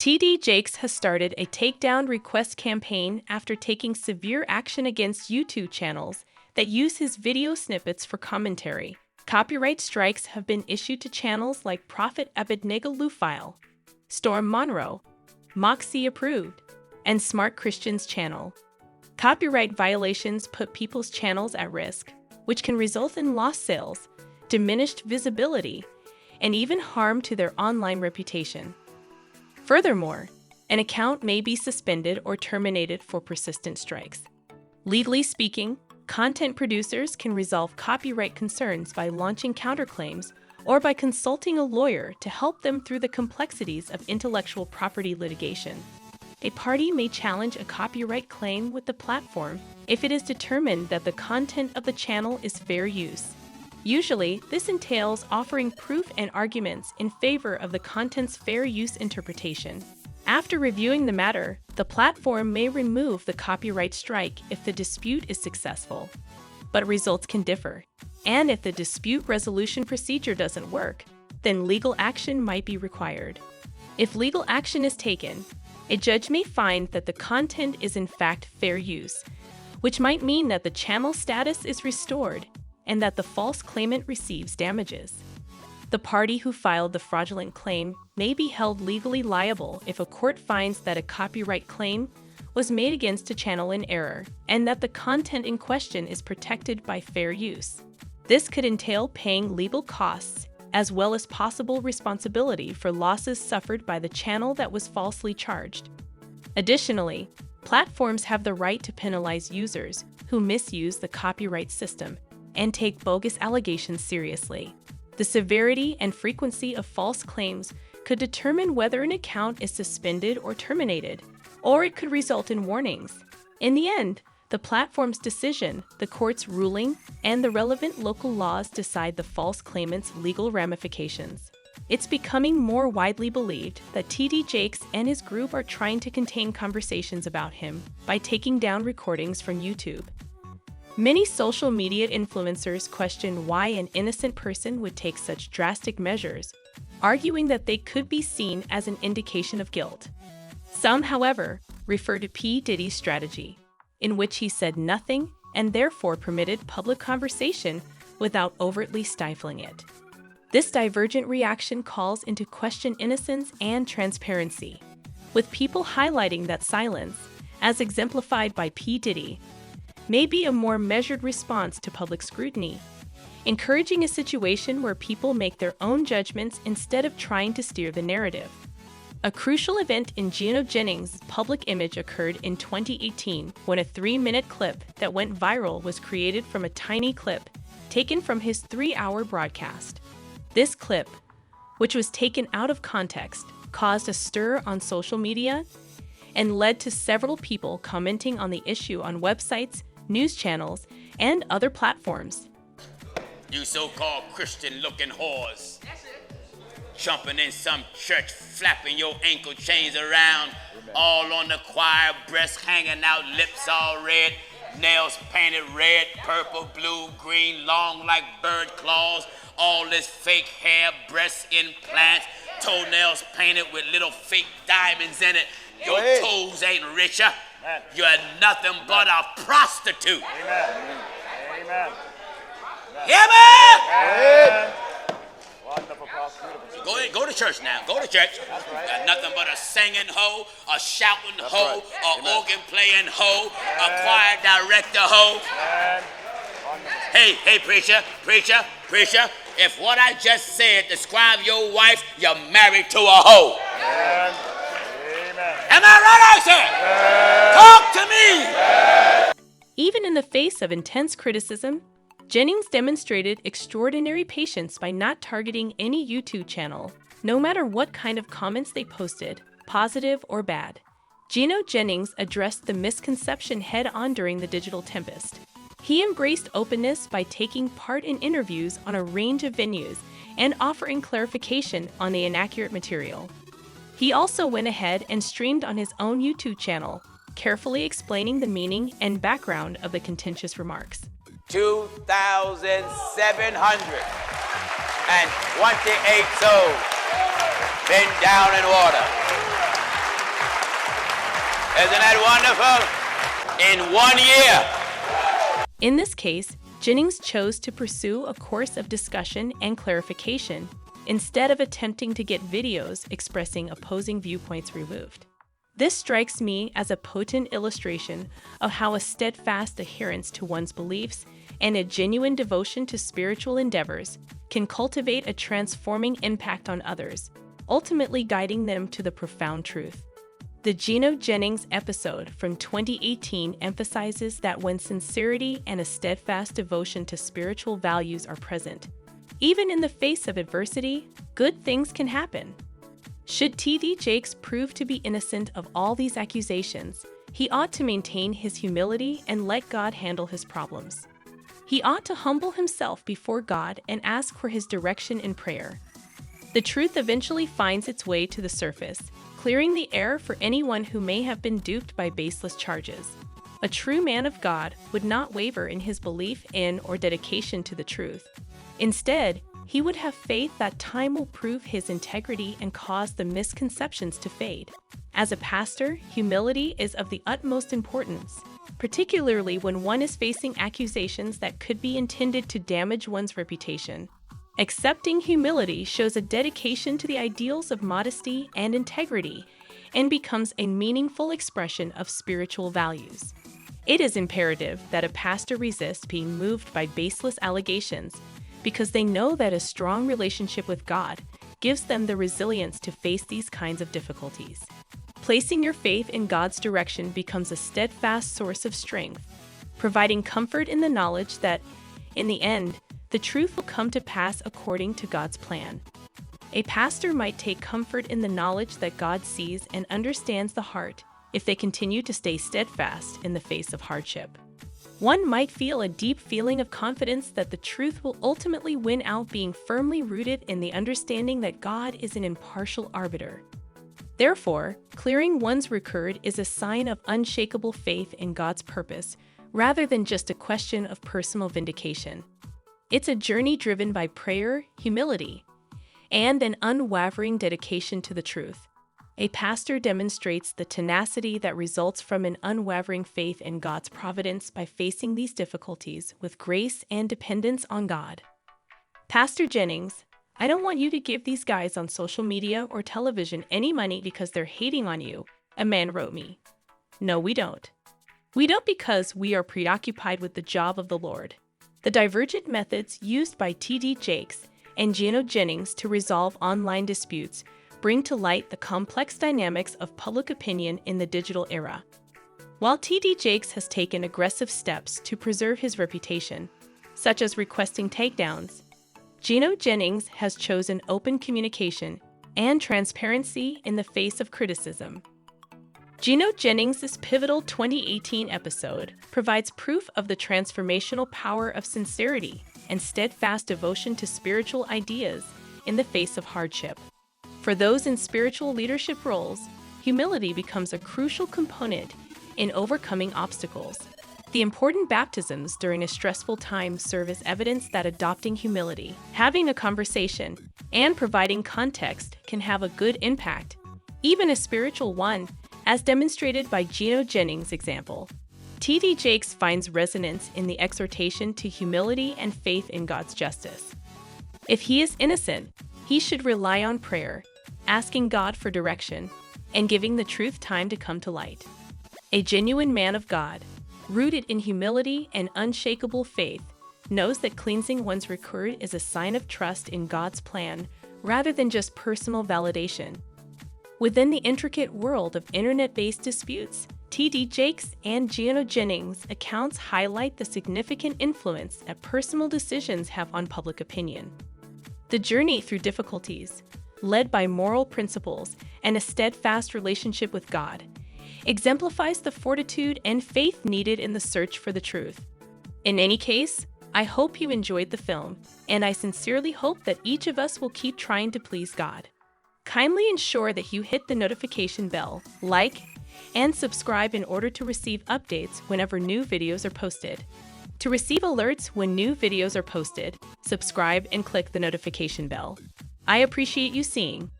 TD Jakes has started a takedown request campaign after taking severe action against YouTube channels that use his video snippets for commentary. Copyright strikes have been issued to channels like Prophet Abednego Lufile, Storm Monroe, Moxie Approved, and Smart Christian's channel. Copyright violations put people's channels at risk, which can result in lost sales, diminished visibility, and even harm to their online reputation. Furthermore, an account may be suspended or terminated for persistent strikes. Legally speaking, content producers can resolve copyright concerns by launching counterclaims or by consulting a lawyer to help them through the complexities of intellectual property litigation. A party may challenge a copyright claim with the platform if it is determined that the content of the channel is fair use. Usually, this entails offering proof and arguments in favor of the content's fair use interpretation. After reviewing the matter, the platform may remove the copyright strike if the dispute is successful. But results can differ. And if the dispute resolution procedure doesn't work, then legal action might be required. If legal action is taken, a judge may find that the content is in fact fair use, which might mean that the channel status is restored and that the false claimant receives damages. The party who filed the fraudulent claim may be held legally liable if a court finds that a copyright claim was made against a channel in error and that the content in question is protected by fair use. This could entail paying legal costs as well as possible responsibility for losses suffered by the channel that was falsely charged. Additionally, platforms have the right to penalize users who misuse the copyright system and take bogus allegations seriously. The severity and frequency of false claims could determine whether an account is suspended or terminated, or it could result in warnings. In the end, the platform's decision, the court's ruling, and the relevant local laws decide the false claimant's legal ramifications. It's becoming more widely believed that TD Jakes and his group are trying to contain conversations about him by taking down recordings from YouTube. Many social media influencers question why an innocent person would take such drastic measures, arguing that they could be seen as an indication of guilt. Some, however, refer to P. Diddy's strategy, in which he said nothing and therefore permitted public conversation without overtly stifling it. This divergent reaction calls into question innocence and transparency, with people highlighting that silence, as exemplified by P. Diddy, may be a more measured response to public scrutiny, encouraging a situation where people make their own judgments instead of trying to steer the narrative. A crucial event in Gino Jennings' public image occurred in 2018 when a 3-minute clip that went viral was created from a tiny clip taken from his 3-hour broadcast. This clip, which was taken out of context, caused a stir on social media and led to several people commenting on the issue on websites, news channels, and other platforms. You so-called Christian-looking whores. Jumping in some church, flapping your ankle chains around, all on the choir, breasts hanging out, lips all red, nails painted red, purple, blue, green, long like bird claws, all this fake hair, breast implants, toenails painted with little fake diamonds in it. Your toes ain't richer. You're nothing but a prostitute. Amen. Amen. Hear me? Wonderful prostitute. Go to church now. Go to church. That's right. Got nothing but a singing hoe, a shouting That's hoe, right. a organ playing hoe, a choir director hoe. Hey, preacher. If what I just said describe your wife, you're married to a hoe. Amen. Am I right, I said? Talk to me. Even in the face of intense criticism, Jennings demonstrated extraordinary patience by not targeting any YouTube channel, no matter what kind of comments they posted, positive or bad. Gino Jennings addressed the misconception head-on during the Digital Tempest. He embraced openness by taking part in interviews on a range of venues and offering clarification on the inaccurate material. He also went ahead and streamed on his own YouTube channel, carefully explaining the meaning and background of the contentious remarks. 2,728 souls been down in water. Isn't that wonderful? In 1 year. In this case, Jennings chose to pursue a course of discussion and clarification instead of attempting to get videos expressing opposing viewpoints removed. This strikes me as a potent illustration of how a steadfast adherence to one's beliefs and a genuine devotion to spiritual endeavors can cultivate a transforming impact on others, ultimately guiding them to the profound truth. The Geno Jennings episode from 2018 emphasizes that when sincerity and a steadfast devotion to spiritual values are present, even in the face of adversity, good things can happen. Should T.D. Jakes prove to be innocent of all these accusations, he ought to maintain his humility and let God handle his problems. He ought to humble himself before God and ask for his direction in prayer. The truth eventually finds its way to the surface, clearing the air for anyone who may have been duped by baseless charges. A true man of God would not waver in his belief in or dedication to the truth. Instead, he would have faith that time will prove his integrity and cause the misconceptions to fade. As a pastor, humility is of the utmost importance, particularly when one is facing accusations that could be intended to damage one's reputation. Accepting humility shows a dedication to the ideals of modesty and integrity and becomes a meaningful expression of spiritual values. It is imperative that a pastor resist being moved by baseless allegations because they know that a strong relationship with God gives them the resilience to face these kinds of difficulties. Placing your faith in God's direction becomes a steadfast source of strength, providing comfort in the knowledge that, in the end, the truth will come to pass according to God's plan. A pastor might take comfort in the knowledge that God sees and understands the heart if they continue to stay steadfast in the face of hardship. One might feel a deep feeling of confidence that the truth will ultimately win out, being firmly rooted in the understanding that God is an impartial arbiter. Therefore, clearing one's record is a sign of unshakable faith in God's purpose, rather than just a question of personal vindication. It's a journey driven by prayer, humility, and an unwavering dedication to the truth. A pastor demonstrates the tenacity that results from an unwavering faith in God's providence by facing these difficulties with grace and dependence on God. Pastor Jennings, I don't want you to give these guys on social media or television any money because they're hating on you, a man wrote me. No, we don't. We don't because we are preoccupied with the job of the Lord. The divergent methods used by T.D. Jakes and Geno Jennings to resolve online disputes bring to light the complex dynamics of public opinion in the digital era. While T.D. Jakes has taken aggressive steps to preserve his reputation, such as requesting takedowns, Geno Jennings has chosen open communication and transparency in the face of criticism. Geno Jennings' pivotal 2018 episode provides proof of the transformational power of sincerity and steadfast devotion to spiritual ideas in the face of hardship. For those in spiritual leadership roles, humility becomes a crucial component in overcoming obstacles. The important baptisms during a stressful time serve as evidence that adopting humility, having a conversation, and providing context can have a good impact, even a spiritual one, as demonstrated by Geno Jennings' example. T.D. Jakes finds resonance in the exhortation to humility and faith in God's justice. If he is innocent, he should rely on prayer, asking God for direction, and giving the truth time to come to light. A genuine man of God, rooted in humility and unshakable faith, knows that cleansing one's record is a sign of trust in God's plan rather than just personal validation. Within the intricate world of internet-based disputes, T.D. Jakes and Geno Jennings' accounts highlight the significant influence that personal decisions have on public opinion. The journey through difficulties, led by moral principles and a steadfast relationship with God, exemplifies the fortitude and faith needed in the search for the truth. In any case, I hope you enjoyed the film, and I sincerely hope that each of us will keep trying to please God. Kindly ensure that you hit the notification bell, like, and subscribe in order to receive updates whenever new videos are posted. To receive alerts when new videos are posted, subscribe and click the notification bell. I appreciate you seeing.